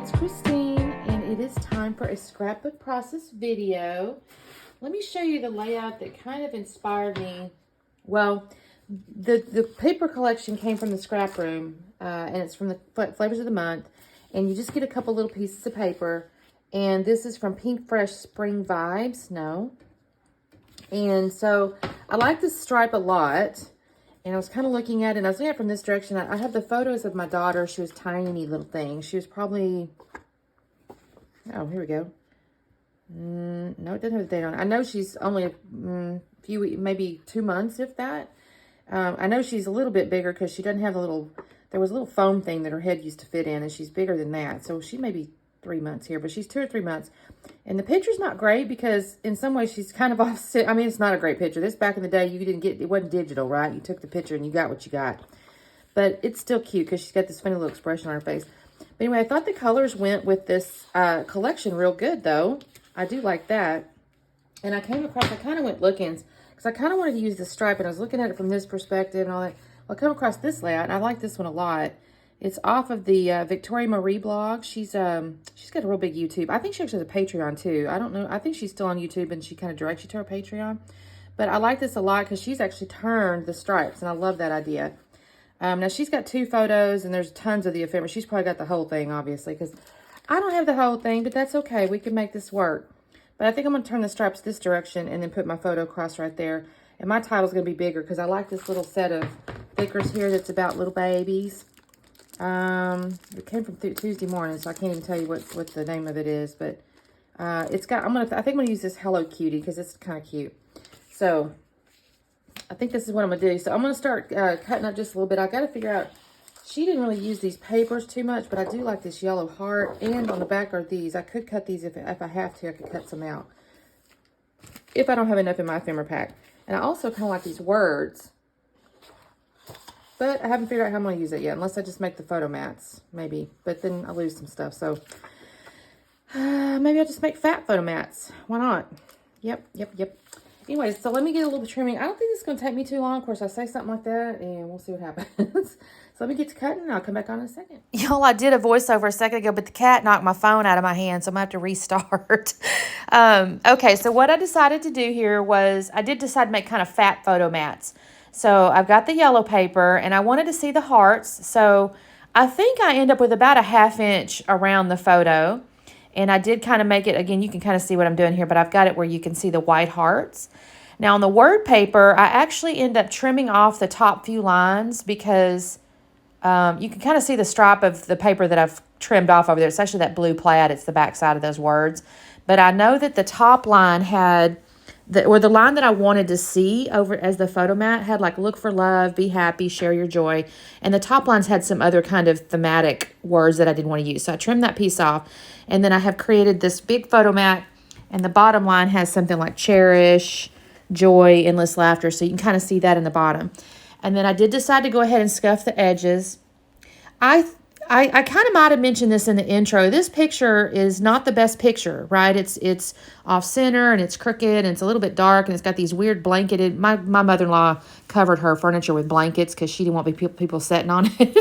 it's Christine, and it is time for a scrapbook process video. Let me show you the layout that kind of inspired me. Well, the paper collection came from the scrap room, and it's from the Flavors of the Month. And you just get a couple little pieces of paper. And this is from PinkFresh Spring Vibes. No. And so I like this stripe a lot. And I was kind of looking at it, and I was looking at it from this direction. I have the photos of my daughter. She was tiny little thing. She was probably, oh, here we go. No, it doesn't have the date on it. I know she's only a few, maybe 2 months, if that. I know she's a little bit bigger because she doesn't have a little, there was a little foam thing that her head used to fit in, and she's bigger than that. So she may be 3 months here, but she's 2 or 3 months. And the picture's not great because in some ways she's kind of offset. I mean, it's not a great picture. This back in the day, you didn't get, it wasn't digital, right? You took the picture and you got what you got. But it's still cute because she's got this funny little expression on her face. But anyway, I thought the colors went with this collection real good, though. I do like that. And I came across, I kind of went looking because I kind of wanted to use the stripe, and I was looking at it from this perspective and all that. Well, I come across this layout, and I like this one a lot. It's off of the Victoria Marie blog. She's got a real big YouTube. I think she actually has a Patreon too. I don't know. I think she's still on YouTube, and she kind of directs you to her Patreon. But I like this a lot because she's actually turned the stripes, and I love that idea. Now, she's got 2 photos, and there's tons of the ephemera. She's probably got the whole thing, obviously, because I don't have the whole thing, but that's okay. We can make this work. But I think I'm going to turn the stripes this direction and then put my photo across right there. And my title's going to be bigger because I like this little set of stickers here that's about little babies. It came from Tuesday morning, so I can't even tell you what the name of it is, but it's got, I think I'm gonna use this Hello Cutie because it's kind of cute. So I think this is what I'm gonna do. So I'm gonna start cutting up just a little bit. I got to figure out, she didn't really use these papers too much, but I do like this yellow heart, and on the back are these. I could cut these if I have to. I could cut some out if I don't have enough in my ephemera pack. And I also kind of like these words. But I haven't figured out how I'm going to use it yet, unless I just make the photo mats, maybe. But then I lose some stuff, so maybe I'll just make fat photo mats. Why not? Yep. Anyways, so let me get a little trimming. I don't think this is going to take me too long. Of course, I say something like that, and we'll see what happens. So let me get to cutting, and I'll come back on in a second. Y'all, I did a voiceover a second ago, but the cat knocked my phone out of my hand, so I'm going to have to restart. Okay, so what I decided to do here was, I did decide to make kind of fat photo mats. So I've got the yellow paper, and I wanted to see the hearts. So I think I end up with about a 1/2 inch around the photo. And I did kind of make it, again, you can kind of see what I'm doing here, but I've got it where you can see the white hearts. Now on the word paper, I actually end up trimming off the top few lines because you can kind of see the stripe of the paper that I've trimmed off over there. It's actually that blue plaid. It's the back side of those words. But I know that the top line had, the line that I wanted to see over as the photo mat had like, look for love, be happy, share your joy. And the top lines had some other kind of thematic words that I didn't want to use. So I trimmed that piece off. And then I have created this big photo mat, and the bottom line has something like cherish, joy, endless laughter. So you can kind of see that in the bottom. And then I did decide to go ahead and scuff the edges. I kind of might have mentioned this in the intro. This picture is not the best picture, right? It's off center, and it's crooked, and it's a little bit dark, and it's got these weird blanketed. My mother-in-law covered her furniture with blankets because she didn't want people sitting on it.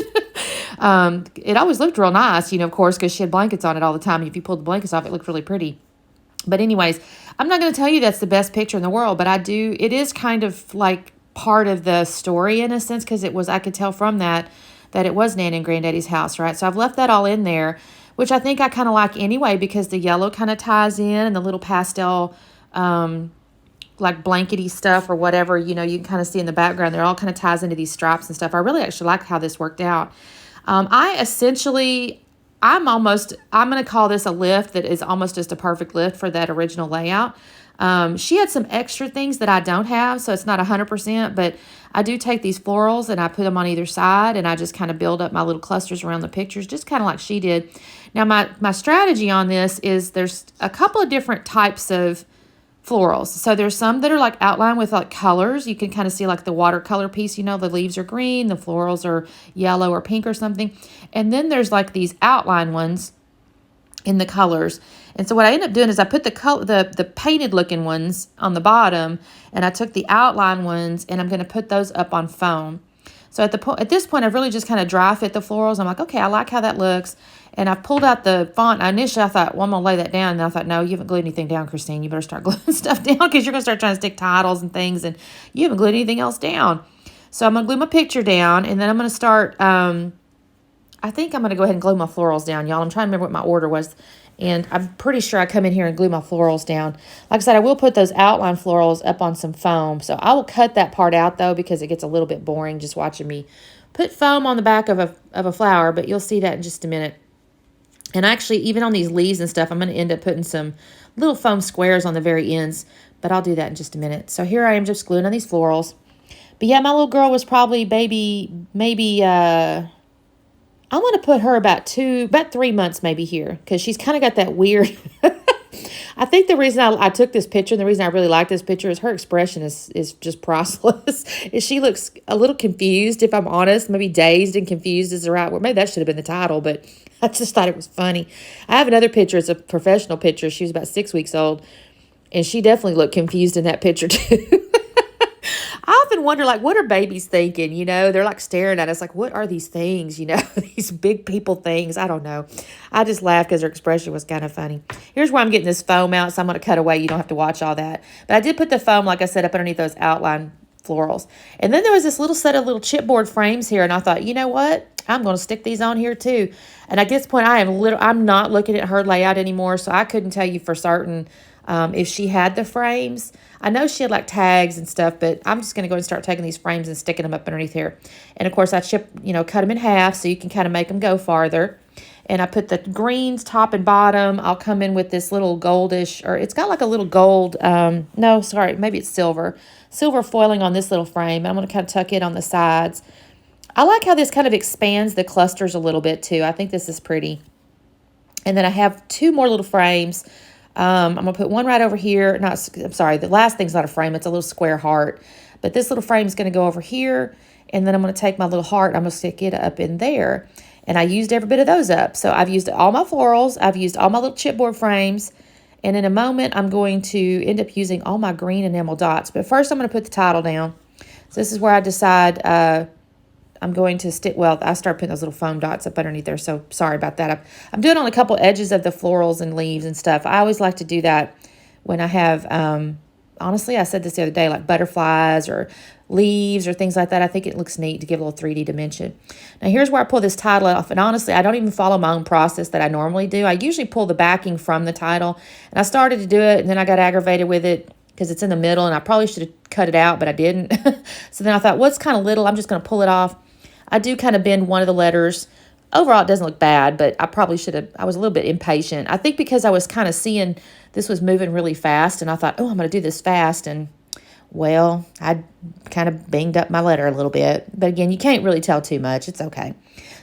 It always looked real nice, of course, because she had blankets on it all the time. If you pulled the blankets off, it looked really pretty. But anyways, I'm not going to tell you that's the best picture in the world, but it is kind of like part of the story in a sense, because I could tell from that it was Nan and Granddaddy's house, right? So I've left that all in there, which I think I kind of like anyway, because the yellow kind of ties in, and the little pastel, like blankety stuff or whatever, you can kind of see in the background. They're all kind of ties into these stripes and stuff. I really actually like how this worked out. I'm going to call this a lift that is almost just a perfect lift for that original layout. She had some extra things that I don't have, so it's not 100%, but I do take these florals and I put them on either side, and I just kind of build up my little clusters around the pictures, just kind of like she did. Now, my strategy on this is there's a couple of different types of florals. So there's some that are like outlined with like colors. You can kind of see like the watercolor piece, the leaves are green, the florals are yellow or pink or something. And then there's like these outline ones in the colors. And so what I end up doing is I put the painted looking ones on the bottom, and I took the outline ones, and I'm going to put those up on foam. So at this point, I've really just kind of dry fit the florals. I'm like, okay, I like how that looks. And I pulled out the font. Initially, I thought, well, I'm going to lay that down. And I thought, no, you haven't glued anything down, Christine. You better start gluing stuff down because you're going to start trying to stick titles and things. And you haven't glued anything else down. So I'm going to glue my picture down. And then I'm going to start, I think I'm going to go ahead and glue my florals down, y'all. I'm trying to remember what my order was. And I'm pretty sure I come in here and glue my florals down. Like I said, I will put those outline florals up on some foam. So I will cut that part out, though, because it gets a little bit boring just watching me put foam on the back of a flower. But you'll see that in just a minute. And actually, even on these leaves and stuff, I'm going to end up putting some little foam squares on the very ends. But I'll do that in just a minute. So here I am just gluing on these florals. But yeah, my little girl was probably maybe I want to put her about 3 months maybe here. Because she's kind of got that weird... I think the reason I took this picture and the reason I really like this picture is her expression is just priceless. She looks a little confused, if I'm honest. Maybe dazed and confused is the right word. Maybe that should have been the title, but I just thought it was funny. I have another picture. It's a professional picture. She was about 6 weeks old, and she definitely looked confused in that picture, too. I often wonder, like, what are babies thinking? You know, they're like staring at us like, what are these things? You know, these big people things. I don't know. I just laughed because her expression was kind of funny. Here's where I'm getting this foam out, so I'm going to cut away. You don't have to watch all that. But I did put the foam, like I said, up underneath those outline florals. And then there was this little set of little chipboard frames here, and I thought, you know what? I'm going to stick these on here too. And at this point, I'm not looking at her layout anymore, so I couldn't tell you for certain if she had the frames. I know she had like tags and stuff, but I'm just going to go and start taking these frames and sticking them up underneath here. And of course, I cut them in half so you can kind of make them go farther. And I put the greens top and bottom. I'll come in with this little goldish, or it's got like a little gold, no, sorry, maybe it's silver foiling on this little frame. I'm going to kind of tuck it on the sides. I like how this kind of expands the clusters a little bit too. I think this is pretty. And then I have 2 more little frames. I'm going to put one right over here. I'm sorry, the last thing's not a frame. It's a little square heart. But this little frame is going to go over here. And then I'm going to take my little heart. I'm going to stick it up in there. And I used every bit of those up. So I've used all my florals. I've used all my little chipboard frames. And in a moment, I'm going to end up using all my green enamel dots. But first, I'm going to put the title down. So this is where I decide I'm going to stick, well, I start putting those little foam dots up underneath there, so sorry about that. I'm doing on a couple edges of the florals and leaves and stuff. I always like to do that when I have, honestly, I said this the other day, like butterflies or leaves or things like that. I think it looks neat to give a little 3D dimension. Now, here's where I pull this title off, and honestly, I don't even follow my own process that I normally do. I usually pull the backing from the title, and I started to do it, and then I got aggravated with it because it's in the middle, and I probably should have cut it out, but I didn't. So then I thought, what's kind of little? I'm just going to pull it off. I do kind of bend one of the letters. Overall, it doesn't look bad, but I probably should have. I was a little bit impatient. I think because I was kind of seeing this was moving really fast, and I thought, oh, I'm going to do this fast. And, well, I kind of banged up my letter a little bit. But, again, you can't really tell too much. It's okay.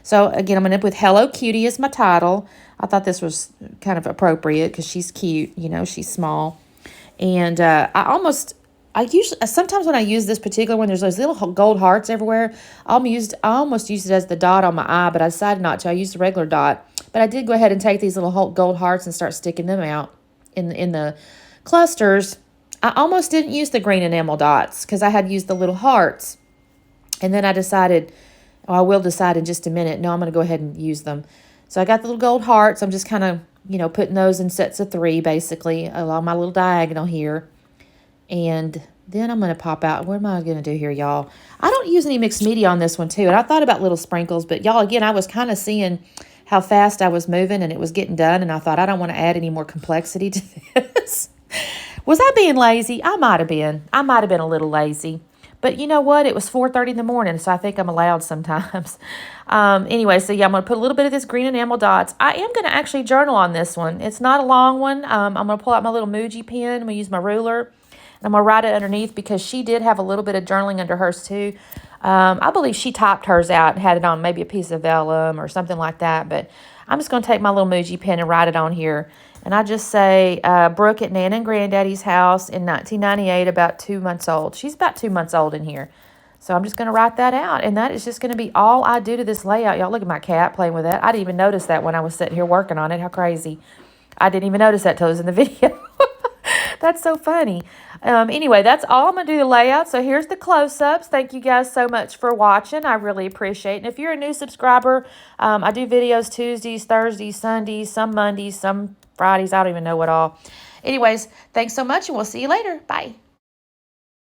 So, again, I'm going to end up with Hello Cutie as my title. I thought this was kind of appropriate because she's cute. You know, she's small. And sometimes when I use this particular one, there's those little gold hearts everywhere. I almost used it as the dot on my eye, but I decided not to. I used the regular dot. But I did go ahead and take these little gold hearts and start sticking them out in the clusters. I almost didn't use the green enamel dots because I had used the little hearts. And then I decided, I will decide in just a minute, no, I'm going to go ahead and use them. So I got the little gold hearts. I'm just kind of, putting those in sets of 3, basically, along my little diagonal here. And then I'm going to pop out. What am I going to do here, y'all? I don't use any mixed media on this one, too. And I thought about little sprinkles. But, y'all, again, I was kind of seeing how fast I was moving and it was getting done. And I thought, I don't want to add any more complexity to this. Was I being lazy? I might have been. I might have been a little lazy. But you know what? It was 4:30 in the morning, so I think I'm allowed sometimes. Anyway, so yeah, I'm going to put a little bit of this green enamel dots. I am going to actually journal on this one. It's not a long one. I'm going to pull out my little Muji pen. I'm going to use my ruler. I'm going to write it underneath because she did have a little bit of journaling under hers too. I believe she typed hers out and had it on maybe a piece of vellum or something like that. But I'm just going to take my little Muji pen and write it on here. And I just say, Brooke at Nana and Granddaddy's house in 1998, about 2 months old. She's about 2 months old in here. So I'm just going to write that out. And that is just going to be all I do to this layout. Y'all, look at my cat playing with that. I didn't even notice that when I was sitting here working on it. How crazy. I didn't even notice that till it was in the video. That's so funny. Anyway, that's all I'm going to do the layout. So here's the close-ups. Thank you guys so much for watching. I really appreciate it. And if you're a new subscriber, I do videos Tuesdays, Thursdays, Sundays, some Mondays, some Fridays. I don't even know what all. Anyways, thanks so much, and we'll see you later. Bye.